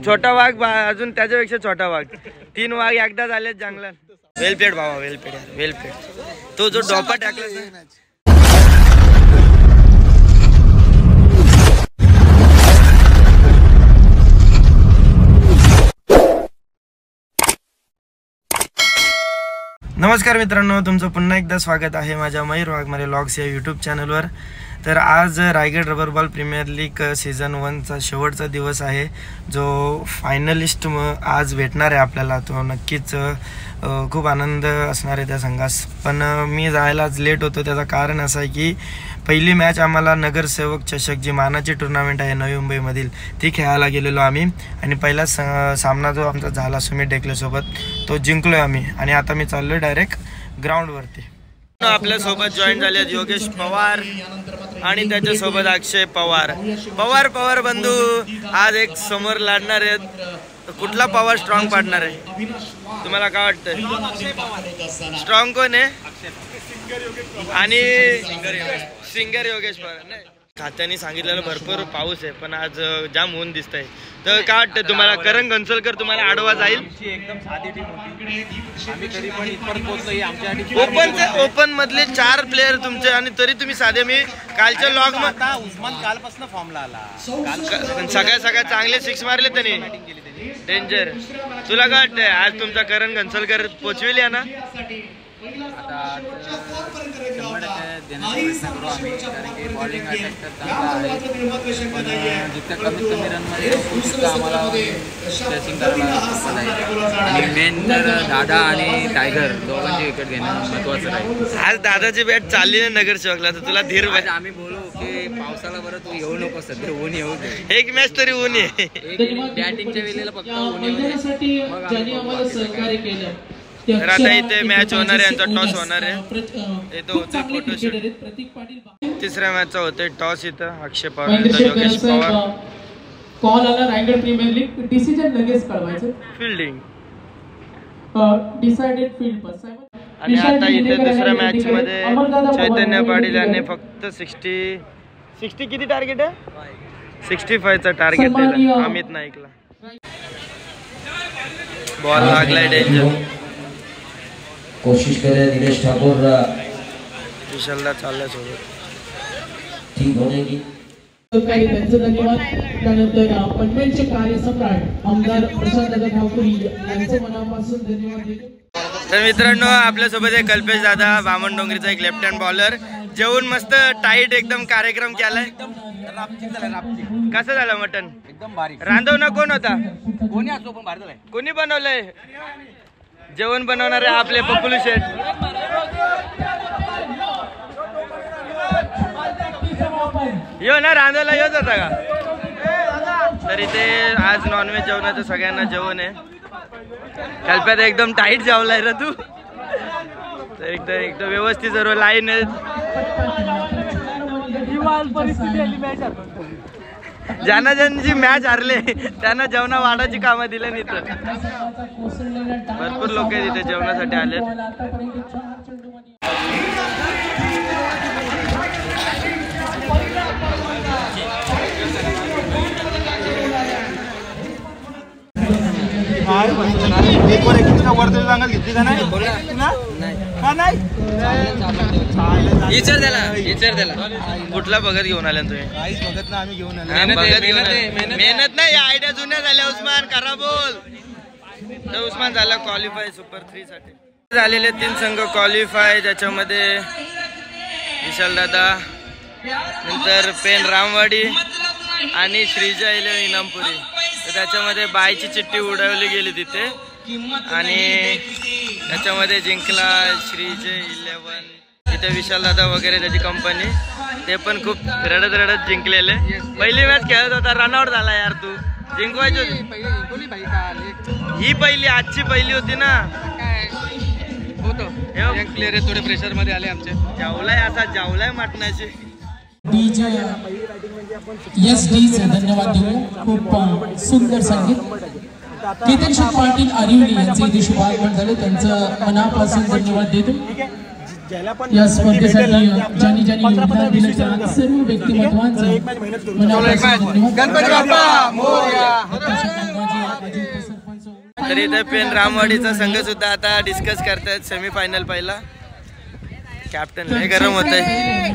छोटा वाघ अजून त्याच्यापेक्षा छोटा वाघ 3 वाघ एकदा झाले जंगलात. वेलपेड बाबा वेलपेड यार वेलपेड. तो जो डोपा टाकला नमस्कार मित्रांनो, तुमचं पुन्हा एकदा स्वागत आहे माझ्या मयूर वाघमारे व्लॉग्स या यूट्यूब चॅनलवर. तर आज Raigad rubber ball premier league season 1चा शेवटचा दिवस आहे. जो फायनलिस्ट आज भेटणार आहे आपल्याला, तो नक्कीच खूप आनंद असणार आहे त्या संघास. पण मी जायला आज लेट होतो. त्याचं कारण असं आहे की पहिली मॅच आम्हाला नगरसेवक चषक जी मानाची टुर्नामेंट आहे नवी मुंबईमधील ती खेळायला गेलेलो आम्ही. आणि पहिला सामना जो आमचा झाला सुमित ढेकलेसोबत तो जिंकलो आहे आम्ही. आणि आता मी चाललो आहे डायरेक्ट ग्राउंडवरती. आपल्यासोबत जॉईन झाले आहेत योगेश पवार आणि त्याच्यासोबत अक्षय पवार. पवार बंधू आज एक समोर लढणार आहेत. कुठला पवार स्ट्रॉंग पाडणार आहे तुम्हाला काय वाटतं? स्ट्रॉंग कोण आहे? आणि सिंगर योगेश पवार. नाही, खात्याने सांगितलेलं भरपूर पाऊस आहे पण आज जाम ऊन दिसतंय. तर काय वाटतं तुम्हाला? करण गंसलकर तुम्हाला आडवा जाईल? एकदम साधी टीम होती. आम्ही तरी पण इथपर्यंत पोहोचलोय. आमच्या ओपन मधले 4 प्लेयर तुमचे आणि तरी तुम्ही साधे. मी कालच्या लॉग आता उस्मान कालपासून फॉर्मला आला. सगळ्या चांगले 6 मारले त्यांनी. डेंजर. तुला काय वाटतंय आज तुमचा करण गंसलकर पोचवेल या ना? आता 100% देण्याचा प्रयत्न करू आम्ही, कारण की बॉलिंग अटॅक तर चांगला आहे. पण जितक्या कमीत कमी रनमध्ये तितकं आम्हाला चेसिंग करायला. आणि मेन तर दादा आणि टायगर दोघांची विकेट घेणं महत्त्वाचं आहे. आज दादाची बॅट चालली नाही नगरसेवकला, तर तुला धीर. आम्ही बोलू की पावसाला बरं तू येऊ नको, सध्या ऊन येऊ दे. एक मॅच तरी ऊन आहे. बॅटिंगच्या वेळेला फक्त ऊन येऊ दे. तर आता इथे मॅच होणार आहे, यांचा टॉस होणार आहे. इथं होते फोटोशूट. तिसऱ्या मॅचचा होते टॉस. इथं अक्षय पवार, योगेश पवार. कॉल आला रायगड प्रीमियर लीग, डिसिजन लगेच कळवायचं. Fielding decided field pass. आणि आता इथे दुसऱ्या मॅच मध्ये चैतन्य पाटील यांनी फक्त 60 किती टार्गेट आहे? 65चा टार्गेट आहे. अमित नाईकला बॉल लागलाय. डेंजर. कोशिश करे निलेश ठाकुर विशालला चालल्या सोबत ठीक होने की. काही त्यांचं धन्यवाद. त्यानंतर पनवेलचे कार्यसम्राट आमदार प्रशांत ठाकूर यांचं मनापासून धन्यवाद देतो. तर मित्रांनो, आपल्यासोबत आहे कल्पेश दादा, बामण डोंगरीचा एक लेफ्ट हँड बॉलर. जेवून मस्त टाईट एकदम कार्यक्रम केलाय. कसं झालं मटन? एकदम भारी. रांधवणं कोण होता? कोणी असो पण भारी झालाय. कोणी बनवलंय? जेवण बनवणारे आपले पप्पलू शेठ. यो ना रांधायला येत होता का? तर इथे आज नॉनव्हेज जेवणाचं सगळ्यांना जेवण आहे. कल्प्यात एकदम टाईट जेवलाय रे तू. तर एकदम व्यवस्थित सर्व लाईन आहे. ज्यांना ज्यांची मॅच हारले त्यांना जेवणा वाढायची कामं दिले नाही. तर भरपूर लोक तिथे जेवणासाठी आले. कुठला बघत घेऊन आल्या तुम्ही? बघत ना आम्ही घेऊन मेहनत नाही, आयडिया जुन्या झाल्या. उस्मान करा बोल. तर उस्मान झाला क्वालिफाय सुपर 3 साठी. झालेले 3 संघ क्वालिफाय, ज्याच्यामध्ये विशाल दादा, नंतर पेन रामवाडी आणि श्रीजा इनामपुरी. तर त्याच्यामध्ये बायची चिठ्ठी उडवली गेली तिथे आणि त्याच्यामध्ये जिंकला श्रीजय 11. तिथे विशाल दादा वगैरे त्याची कंपनी. ते पण खूप रडत जिंकलेले. पहिली मॅच खेळत होता, रनआउट झाला यार. तू जिंकवायची होती ही पहिली, आजची पहिली होती ना. प्लेयर थोडे प्रेशर मध्ये आले आमचे. जावलाय असा जावलाय मटणाची. धन्यवाद देऊ. खूप सुंदर संगीत. केतन पाटील आरिवली यांचे इथे शुभागमन झाले. त्यांचं मनापासून धन्यवाद देतो. या स्पर्धेसाठी ज्यांनी योगदान दिले त्या सर्व व्यक्तिमत्वांचं गणपती बाप्पा मोरया. तर इथे पेन रामवाडीचा संघ सुद्धा आता डिस्कस करतायत सेमीफायनल पहिला. कॅप्टन लय गरम होत आहे,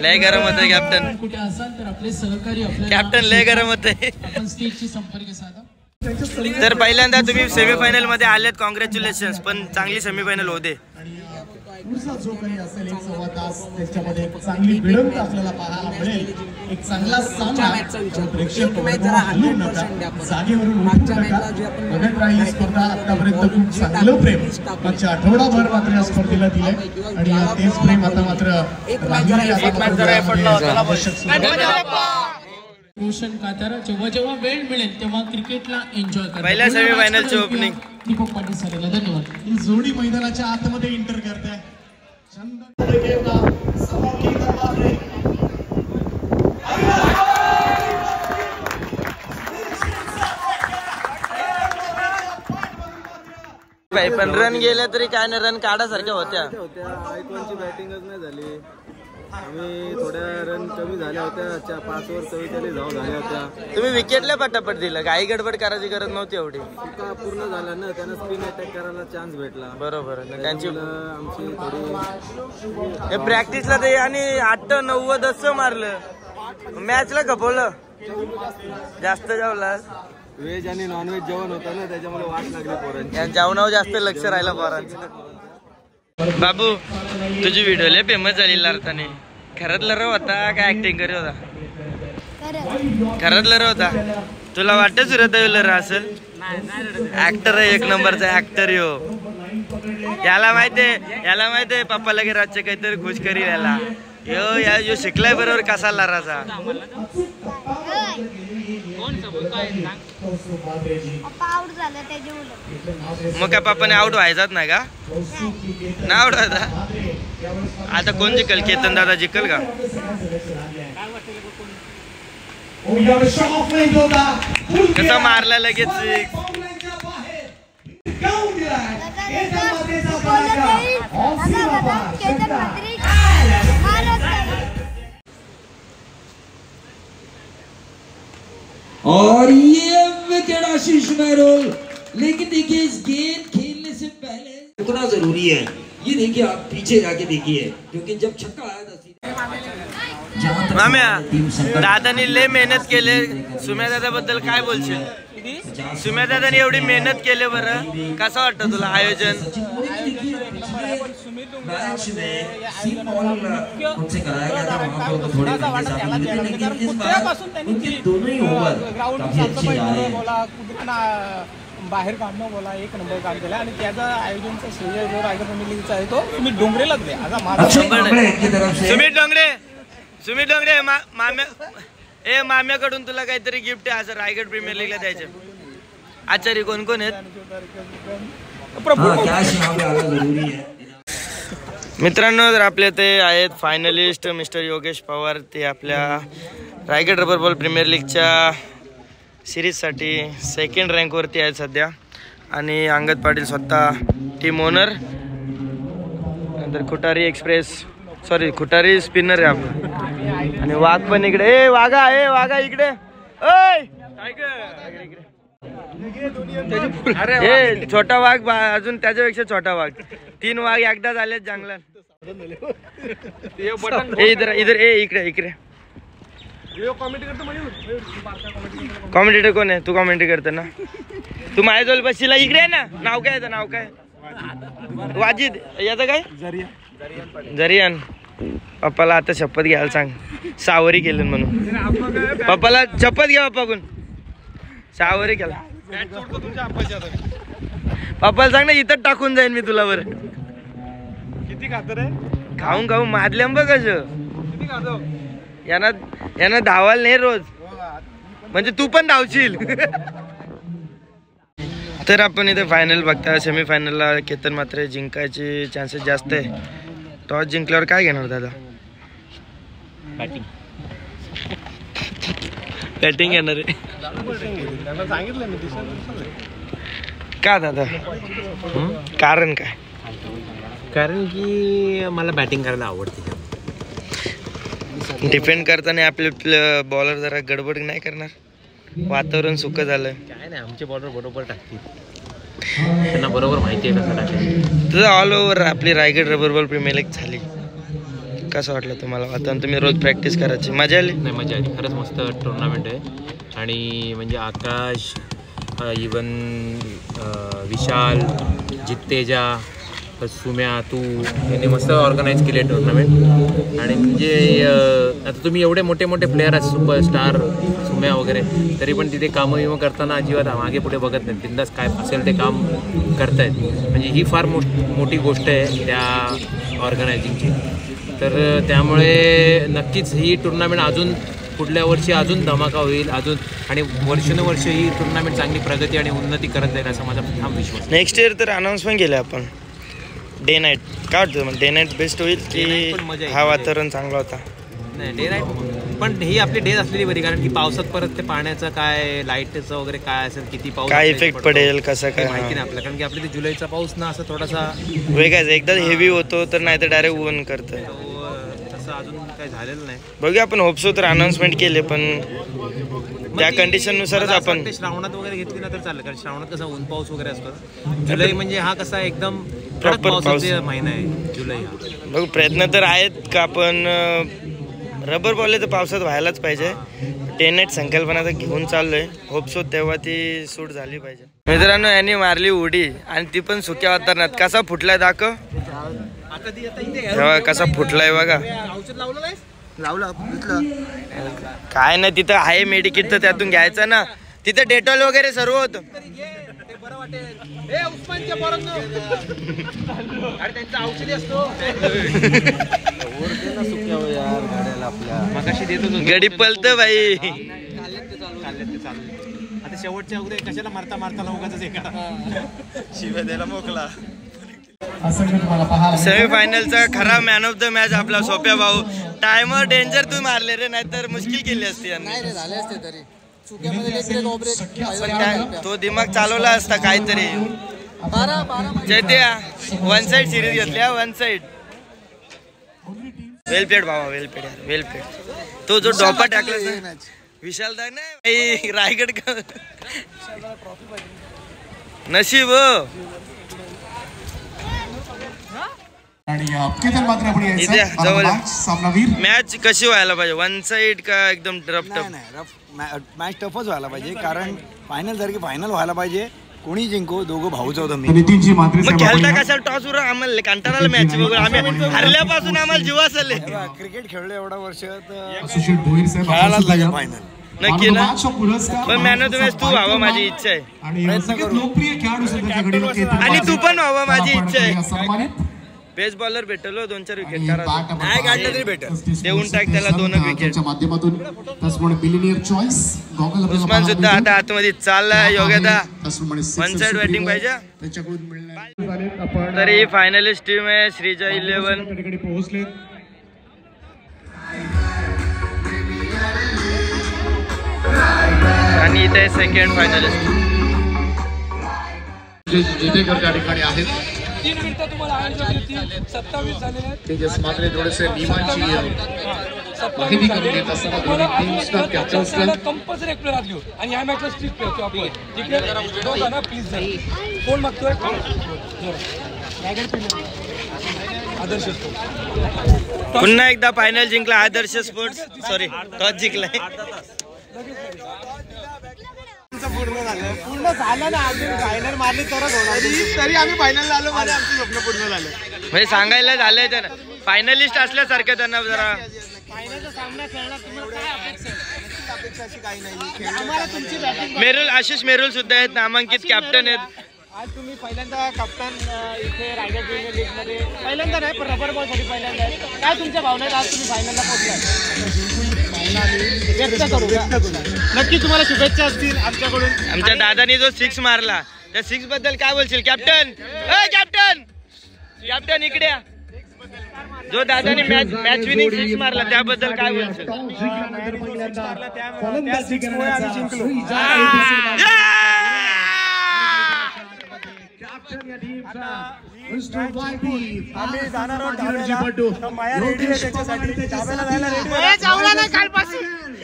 लय गरम होत आहे कॅप्टन. कुठे असाल तर आपले सहकारी कॅप्टन लय गरम होत आहे. आपण स्टेजशी संपर्क साधा. तर पहिल्यांदा तुम्ही सेमीफायनल मध्ये आलेत, कॉंग्रॅच्युलेशन्स. पण चांगली सेमीफायनल होते. पुढचा जो काही असेल 1 तास त्याच्यामध्ये एक चांगली भिडंत आपल्याला पाहायला मिळेल. एक चांगला सामना. प्रेक्षक जागेवरून उठू नका. बघत राहा ही स्पर्धा. आतापर्यंत खूप चांगलं प्रेम मागच्या आठवडाभर मात्र या स्पर्धेला दिलंय आणि तेच प्रेम आता मात्र रोशन कातारा जेव्हा जेव्हा वेळ मिळेल तेव्हा क्रिकेटला एन्जॉय करा. पहिल्या सेमीफायनलची ओपनिंग दीपक पाटील सरांना धन्यवाद. ही जोडी मैदानाच्या आतमध्ये इंटर करते. पण रन गेले तरी काय नाही, रन काढासारख्या होत्या. आयकॉनची बॅटिंगच नाही झाली. आम्ही थोड्या रन कमी झाल्या होत्या. 5 ओव्हर 44 धावा झाल्या होत्या. तुम्ही विकेटला पटापट दिलं, काही गडबड करायची गरज नव्हती एवढी. चुका पूर्ण झाला ना, त्यांना स्पिन अटॅक करायला चान्स भेटला. बरोबर. त्यांची आमची थोडी प्रॅक्टिसला ते आणि 8-90 मारलं, मॅचला खपवलं. जास्त जेवला. व्हेज आणि नॉनव्हेज जेवण होतं ना, त्याच्यामुळे वाट लागली पोरांची. जेवणावर जास्त लक्ष राहिलं पोरांचं. बाबू तुझी व्हिडिओ लय फेमस झालेला अर्थाने. खरंच लर होता काय ऍक्टिंग करत होता? खरंच लर होता. तुला वाटत सुरत लर असेल? ऍक्टर आहे, 1 नंबरचा ऍक्टर यो. याला माहितीये पप्पाला की रातचे काहीतरी खुश करील याला. यो शिकलाय बरोबर कसा लराचा. मग काय पप्पाने आउट व्हायचाच नाही का? ना आउट व्हायचा. आता कोण जिंकल? केतन दादा जिंकल का? कसा मारला लगेच. और ये विकेट आशीष महरोल. लेकिन देखिए इस गेंद खेलने से पहले कितना जरूरी है ये देखिए, आप पीछे जाके देखिए, क्योंकि जब छक्का आया था माम्या दादानी लय मेहनत केले. सुम्या दादा बद्दल काय बोलशील? सुम्या दादानी एवढी मेहनत केले, बरं कसं वाटतं तुला आयोजन? मैच में सीम बॉल उनसे कराया गया था, वहां पर थोड़े लेकिन इस बार उनके दोनों ही ओव्हर काफी अच्छे जा रहे हैं. बाहेर काढणं बोला 1 नंबर काम केलं आणि त्याचा आयोजनचा श्रेय जो रायगड फॅमिलीचा आहे तो तुम्ही डोंगरेलाच द्या. आता माझा सुमित डोंगरे माम्याकडून तुला काहीतरी गिफ्ट आहे असं रायगड प्रीमियर लीगला द्यायचं. आचार्य कोण कोण आहेत? मित्रांनो, तर आपले ते आहेत फायनलिस्ट मिस्टर योगेश पवार. ते आपल्या रायगड रबर बॉल प्रीमियर लीगच्या सिरीजसाठी 2nd रँकवरती आहेत सध्या. आणि अंगद पाटील स्वतः टीम ओनर. नंतर खुटारी स्पिनर आहे आपण. आणि वाघ पण इकडे. वाघा इकडे. छोटा वाघ अजून त्याच्यापेक्षा छोटा वाघ. 3 वाघ एकदा झालेत जंगलात. इधर इकडे. कॉमेंटेटर कोण आहे? तू कॉमेंट्री करतो ना. तू माझ्याजवळ बसशील. इकडे आहे ना. नाव काय? नाव काय? वाजिद. याचं काय? जरियान. पप्पाला आता शपथ घ्यायला सांग, सावरी केलं म्हणून. पप्पाला शपथ घ्या पप्पाकडून, सावरी केला. पप्पाला सांग ना, इथं टाकून जाईन मी तुला. बरं किती खातर आहे? खाऊन मादल्या बघ किती खातो. यांना धावायला नाही रोज, म्हणजे तू पण धावशील. तर आपण इथे फायनल बघता. सेमीफायनलला केतन मात्र जिंकायचे चान्सेस जास्त आहे. टॉस जिंकल्यावर काय घेणार दादा? बॅटिंग घेणार आहे का दादा? कारण काय? कारण की मला बॅटिंग करायला आवडते. डिपेंड करताना आपले बॉलर जरा गडबड नाही करणार, वातावरण सुकं झालं. काय नाही, आमचे बॉलर बरोबर टाकतील, त्यांना बरोबर माहिती आहे कसं टाकायचं. तुझं ऑल ओव्हर आपली Raigad rubber ball premier league झाली, कसं वाटलं तुम्हाला वातावरण? तुम्ही रोज प्रॅक्टिस करायची, मजा आली? नाही, मजा आली. खरंच मस्त टुर्नामेंट आहे. आणि म्हणजे आकाश, इवन विशाल, जित्तेजा, सुम्या, तू यांनी मस्त ऑर्गनाईज केले टुर्नामेंट. आणि म्हणजे आता तुम्ही एवढे मोठे मोठे प्लेयर आहेत, सुपरस्टार सुम्या वगैरे, तरी पण तिथे कामं विमं करताना अजिबात मागे पुढे बघत नाहीत, बिंदास काय असेल ते काम करतायत. म्हणजे ही फार मोठी गोष्ट आहे त्या ऑर्गनायझिंगची. तर त्यामुळे नक्कीच ही टुर्नामेंट अजून पुढल्या वर्षी अजून धमाका होईल अजून, आणि वर्षानुवर्ष ही टुर्नामेंट चांगली प्रगती आणि उन्नती करत जाईल असा माझा ठाम विश्वास. नेक्स्ट इयर तर अनाऊन्समेंट केलं आपण डे नाईट. काय वाटतं मग, डे नाईट बेस्ट होईल की हा वातावरण चांगला होता? नाही, डे नाईट पण ही आपली डे असलेली बरी, कारण की पावसात परत ते पाण्याचं काय, लाईटचं वगैरे काय असेल, किती पाऊस काय इफेक्ट पडेल कसं काय माहिती नाही आपल्याला, कारण की आपल्या ते जुलैचा पाऊस ना असं थोडासा वेगळाच, एकदा हेवी होतो तर नाही तर डायरेक्ट ऊन करतं. तसं अजून काही झालेलं नाही. बघूया, आपण होपसो तर अनाऊन्समेंट केले, पण त्या कंडिशननुसारच आपण श्रावणात वगैरे घेतली ना तर चालेल, कारण श्रावणात कसा ऊन पाऊस वगैरे असतो. जुलै म्हणजे हा कसा एकदम प्रॉपर पावसाचा महिना आहे जुलै हा. बघू, प्रयत्न तर आहेत का आपण रबर बॉल तर पावसात व्हायलाच पाहिजे. डे नाईट संकल्पना तर घेऊन चाललोय, होपसो तेव्हा ती सूट झाली पाहिजे. मित्रांनो, यांनी मारली उडी आणि ती पण सुक्या वातावरणात. कसा फुटलाय दाखव, तेव्हा कसा फुटलाय बघा. लावलं काय नाही, तिथं आहे मेडिकिट तर त्यातून घ्यायचं ना, तिथं डेटॉल वगैरे सर्व होतं. गडी पलत बाई. आता शेवटच्या उद्या कशाला मारता उगाच शिव्या द्यायला मोकला. सेमीफायनलचा खरा मॅन ऑफ द मॅच आपला सोप्या भाऊ. टायमर डेंजर तू मारले रे, नाहीतर मुश्किल केली असती यांनी. तो दिमाग चालवला असता काहीतरी. चैत्या वन साइड सिरीज घेतल्या, वन साइड. वेल प्लेड भावा, वेल प्लेड यार, वेल प्लेड. तो जो डॉपा टाकला विशाल दाग नाही, रायगड का नशीब. मॅच कशी व्हायला पाहिजे, वन साइड का एकदम रफ टफ? मॅच टफच व्हायला पाहिजे, कारण फायनल सारखी फायनल व्हायला पाहिजे. कोणी जिंको, दोघं भाऊच होतो मी. मग खेळता कशाला टॉस वर? आम्हाला कंटाळाला मॅच बघून, आम्ही हरल्यापासून आम्हाला जीवा चालले. क्रिकेट खेळलं एवढा वर्ष तर खेळायलाच लागेल फायनल. नक्की ना, पण मॅन ऑफ द मॅच तू व्हावं माझी इच्छा आहे, आणि तू पण व्हावं माझी इच्छा आहे. बेस्ट बॉलर भेटलो, 2-4 विकेट नाही काढलं तरी भेटल, देऊन टाक त्याला 2 विकेट. उस्मान सुद्धा आता आतमध्ये चाललाय. योग्यता वन साइड बॅटिंग पाहिजे. तरी फायनलिस्ट टीम आहे श्रीजा 11. आणि इथे सेकंड फायनलिस्ट जितेकर त्या ठिकाणी आहेत. 3 मिनिटं तुम्हाला 27 झालेले आहेत. मात्र थोडेसे नियमांची माहिती करून देत असताना दोन्ही टीम्सला कॅप्टन्सला कंपल्सरी एक प्लेअर घेऊ, आणि ह्या मॅचला स्ट्रिक प्लेअर आपण ठीक आहे. दोघं ना प्लीज जरा कोण मागतोय आदर्श स्पोर्ट्स. पुन्हा एकदा फायनल जिंकला आदर्श स्पोर्ट्स. सॉरी, टॉस जिंकलाय. पूर्ण झालं ना, अजून फायनल मारली तरच होणार. तरी आम्ही फायनल आलो, म्हणजे आमचं स्वप्न पूर्ण झालं. म्हणजे सांगायला झालंय त्यांना, फायनलिस्ट असल्यासारखं त्यांना जरा. फायनलचा सामना खेळणार, तुम्हाला काय अपेक्षा अशी काही नाही. आम्हाला तुमची बॅटिंग. मेरुल, आशिष मेरुल सुद्धा आहेत, नामांकित कॅप्टन आहेत. आज तुम्ही पहिल्यांदा कप्तान इथे रायगड प्रीमियर लीगमध्ये पहिल्यांदा नाही, पण रबर बॉल साठी पहिल्यांदा आहे. काय तुमच्या भावना आहेत, आज तुम्ही फायनलला पोहोचलाय? नक्की तुम्हाला शुभेच्छा असतील आमच्याकडून. आमच्या दादानी जो 6 मारला, त्या 6 बद्दल काय बोलशील कॅप्टन? कॅप्टन कॅप्टन इकडे, जो दादानी मॅच विनिंग 6 मारला त्याबद्दल काय बोलशील? आम्ही जाणार आहोत ढाब्याला. माया रेडी आहे त्याच्यासाठी. ढाब्याला जायला रेडी आहे. जाऊला नाही कालपासून.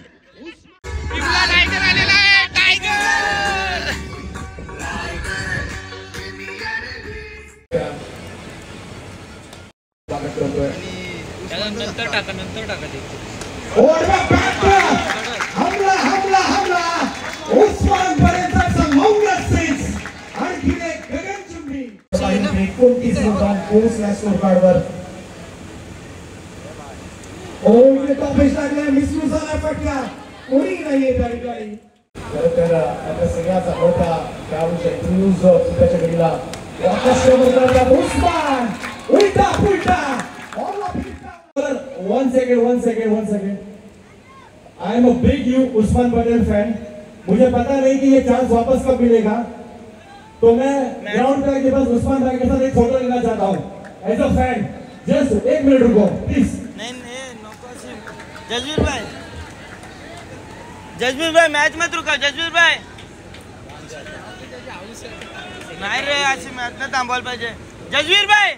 टायगर आलेला आहे. टायगर. नंतर टाका ते. हमला हमला हमला उस्मान बरेचाचा मौला सेन्स आणखी एक गगनचुंबी 29 रन पोहोचला स्कोरकार्डवर. इकडे टॉपेश लागला, मिसयूज झाला फटका, कोणी नाहीये त्या ठिकाणी. खरं आता सगळ्याचा मोठा खेळाडू न्यूज त्याच्या घडीला उस्मान उलटा पुलटा. One second. I am a big Usman Patel fan. मुझे पता नहीं कि ये चांस वापस कब मिलेगा, तो मैं ग्राउंड पे आके बस उस्मान भाई के साथ एक फोटो लेना चाहता हूँ as a fan. Just 1 minute रुको प्लीज. नहीं जसवीर भाई मैच मत रुका. जसवीर भाई नाही रे, अशी मॅच नाही थांबवायला पाहिजे. जसवीर भाई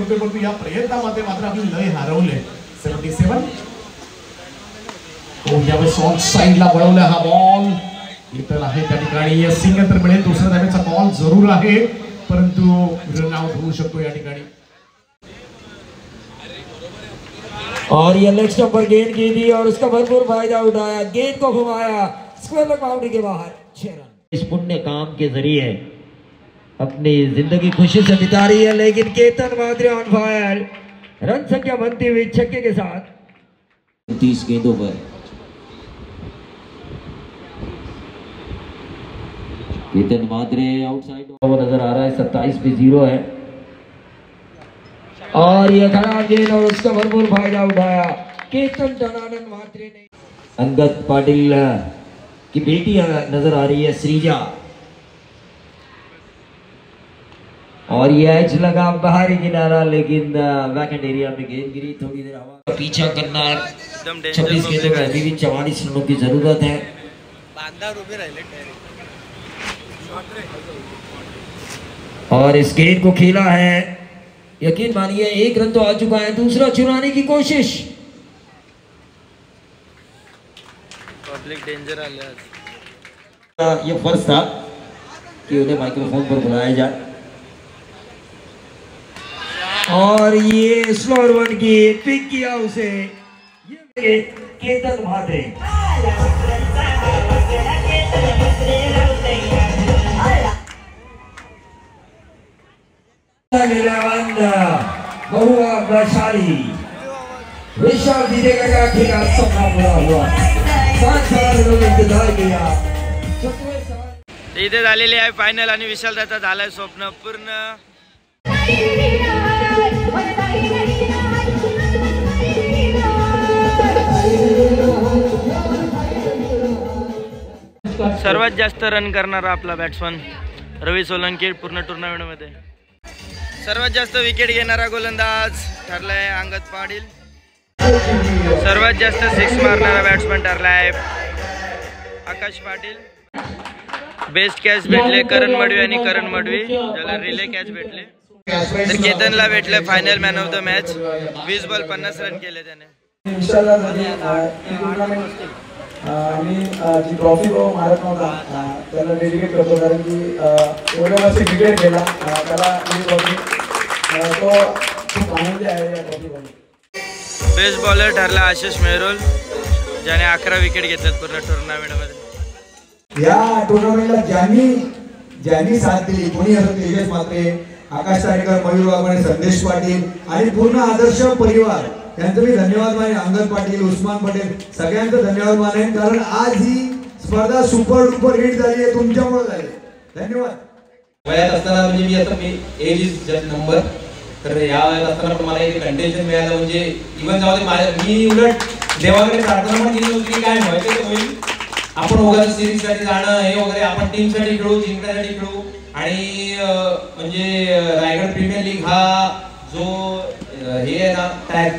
परंतु या प्रयत्नामध्ये मात्र आपली लय हरवले. 77 यावेळेस ऑन साइडला वळवला हा बॉल. इतर आहे त्या ठिकाणी सिंग तर मिळेल. दुसऱ्या धावेचा बॉल जरूर आहे, परंतु रन आउट होऊ शकतो या ठिकाणी. और ये लेग स्टंप पर गेंद की थी और उसका भरपूर फायदा उठाया, गेंद को घुमाया, स्क्वायर लेग बाउंड्री के बाहर 6 रन. इस पुण्य काम के जरिए अपनी जिंदगी खुशी से बिता रही है, लेकिन केतन मात्रे ऑन फायर. रन संख्या बनती हुई छक्के के साथ 30 गेंदों पर. केतन मात्रे आउटसाइड नजर आ रहा है. 27 पे 0 है और ये खराब गेंद और उसका भरपूर फायदा उठाया केतन धनानंद मात्रे ने. अंगद पाटिल की बेटी नजर आ रही है श्रीजा, और ये एज लगा बाहरी किनारा, लेकिन बैकेंड एरिया में गेंद गिरी. थोड़ी देर हवा का पीछा करना. 26 गेंदों में अभी भी 44 रनों की जरूरत है. और इस गेंद को खेला है, यकीन मानिए 1 रन तो आ चुका है. दूसरा चुराने की कोशिश. पब्लिक डेंजर आले. ये फर्ज था कि उन्हें माइक्रोफोन पर बुलाया जाए. और ये स्लोअर वन की पिक किया उसे, ये केतन मात्रे. बहुआ वैशाली विशाल जीतेगा का खेला सपना पूरा हुआ. 5 साल लोगों इंतजार किया. इथे झालेली आहे फायनल आणि विशाल दादा झालाय स्वप्न पूर्ण. सर्वात जास्त रन करणारा आपला बॅट्समन रवी सोलंकी पूर्ण टुर्नामेंटमध्ये. सर्वात जास्त विकेट घेणारा गोलंदाज ठरलाय अंगद पाटील. सर्वात जास्त 6 मारणारा बॅट्समन ठरलाय आकाश पाटील. बेस्ट कॅच भेटले करण मडवी आणि करण मडवी ज्याला रिले कॅच भेटले. तर केतनला भेटले final man of the match. 20 ball 50 run केले त्याने. आणि जी ट्रॉफी मारत नव्हता त्याला डेडिकेट करतो, कारण की एवढ्या वर्षी क्रिकेट खेळला त्याला ही ट्रॉफी तो खूप आनंदी आहे या ट्रॉफीमध्ये. बेस्ट बॉलर ठरला आशिष मेहरोल ज्याने 11 विकेट घेतल्यात पूर्ण टुर्नामेंटमध्ये. या टुर्नामेंटला ज्यांनी साथ दिली कोणी असं तेजस मात्रे, आकाश तारेकर, मयूर वाघमारे, संदेश पाटील आणि पूर्ण आदर्श परिवार त्यांचं मी धन्यवाद मानेन. अंगद पाटील, उस्मान पटेल सगळ्यांचं धन्यवाद मानेन, कारण आज ही स्पर्धा सुपर डुपर हिट झाली आहे तुमच्यामुळे झाली. धन्यवाद. वयात असताना म्हणजे मी आता me as is just number, तर या वयात असताना पण मला एक कंटेन्शन मिळालं. म्हणजे इव्हन जाऊ दे मी उलट देवाकडे प्रार्थना पण केली होती की काय व्हायचं ते होईल. आपण वगैरे सिरीजसाठी जाणं हे वगैरे आपण टीमसाठी खेळू, जिंकण्यासाठी खेळू. आणि म्हणजे रायगड प्रीमियर लीग हा जो हे आहे ना टॅग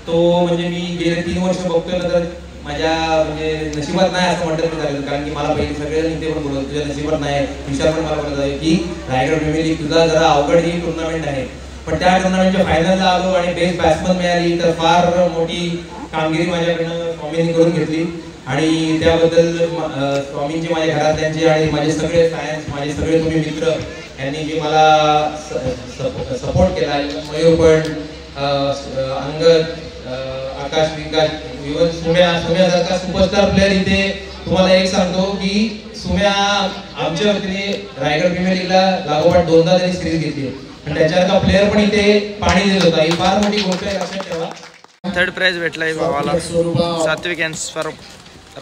तो म्हणजे मी गेले 3 वर्ष बघतोय ना, तर माझ्या म्हणजे नशिबात नाही असं म्हणतात झालं. कारण की मला पहिले सगळे नेते पण बोलत तुझ्या नशिबात नाही, विचार पण मला बोलत आहे की रायगड प्रीमियर लीग तुझा जरा अवघड ही टुर्नामेंट आहे. पण त्या टुर्नामेंटच्या फायनलला आलो आणि बेस्ट बॅट्समन मिळाली, तर फार मोठी कामगिरी माझ्याकडनं स्वामींनी करून घेतली. आणि त्याबद्दल स्वामींची, माझ्या घरातल्यांची आणि माझे सगळे फॅन्स, माझे सगळे तुम्ही मित्र यांनी जे मला सपोर्ट केला, मयूर पण, अंगद, आकाश, विकास, इव्हन सुम्यासारखा सुपरस्टार प्लेअर इथे. तुम्हाला एक सांगतो की सुम्या आमच्या वतीने रायगड प्रीमियर लीगला लागोपाठ 2दा त्यांनी सिरीज घेतली आणि त्याच्यासारखा प्लेअर पण इथे पाणी देत होता. ही फार मोठी गोष्ट आहे, लक्षात ठेवा. थर्ड प्राइज भेटलाय भावाला, सात्विक अँड स्वरूप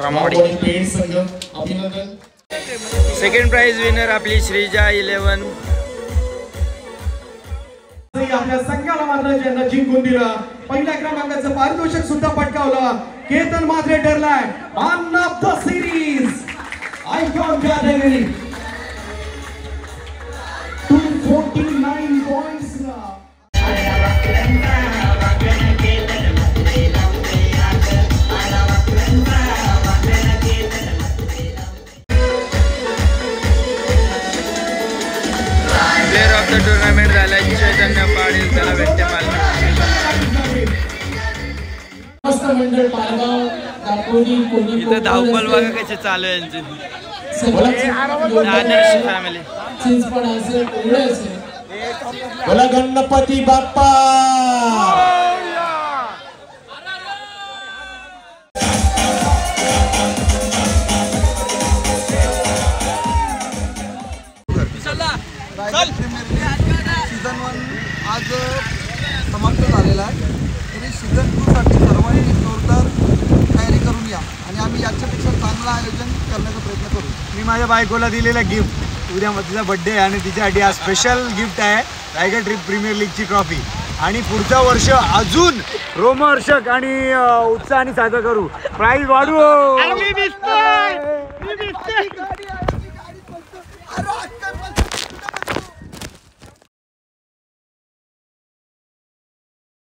रामवाडी. सेकंड प्राइज विनर आपली श्रीजा 11. आपल्या संघाला मात्र ज्यांना जिंकून दिलं, पहिल्या क्रमांकाचं पारितोषिक सुद्धा पटकावलं. केतन मात्रे ठरलाय man of the series. Icon category 249 points. Player of the tournament झाला चैतन्य पाटील, त्याला भेटते मंडळ पारगाव, दापोली, कोणी इथं धावपल बघा कशी चालू आहे यांची. आदर्श फॅमिली चिंचपण असेल, एवढे असेल. बोला गणपती बाप्पा. सीझन 1 आज समाप्त झालेला आहे. तरी सीझन 2 साठी सर्वांनी जोरदार तयारी करून या आणि आम्ही याच्यापेक्षा चांगलं आयोजन करण्याचा प्रयत्न करू. मी माझ्या बायकोला दिलेलं गिफ्ट, उद्या तिचा बड्डे आहे आणि तिच्यासाठी हा स्पेशल गिफ्ट आहे रायगड प्रीमियर लीगची ट्रॉफी. आणि पुढचं वर्ष अजून रोमहर्षक आणि उत्साहाने साजरं करू. प्राईज वाढवू.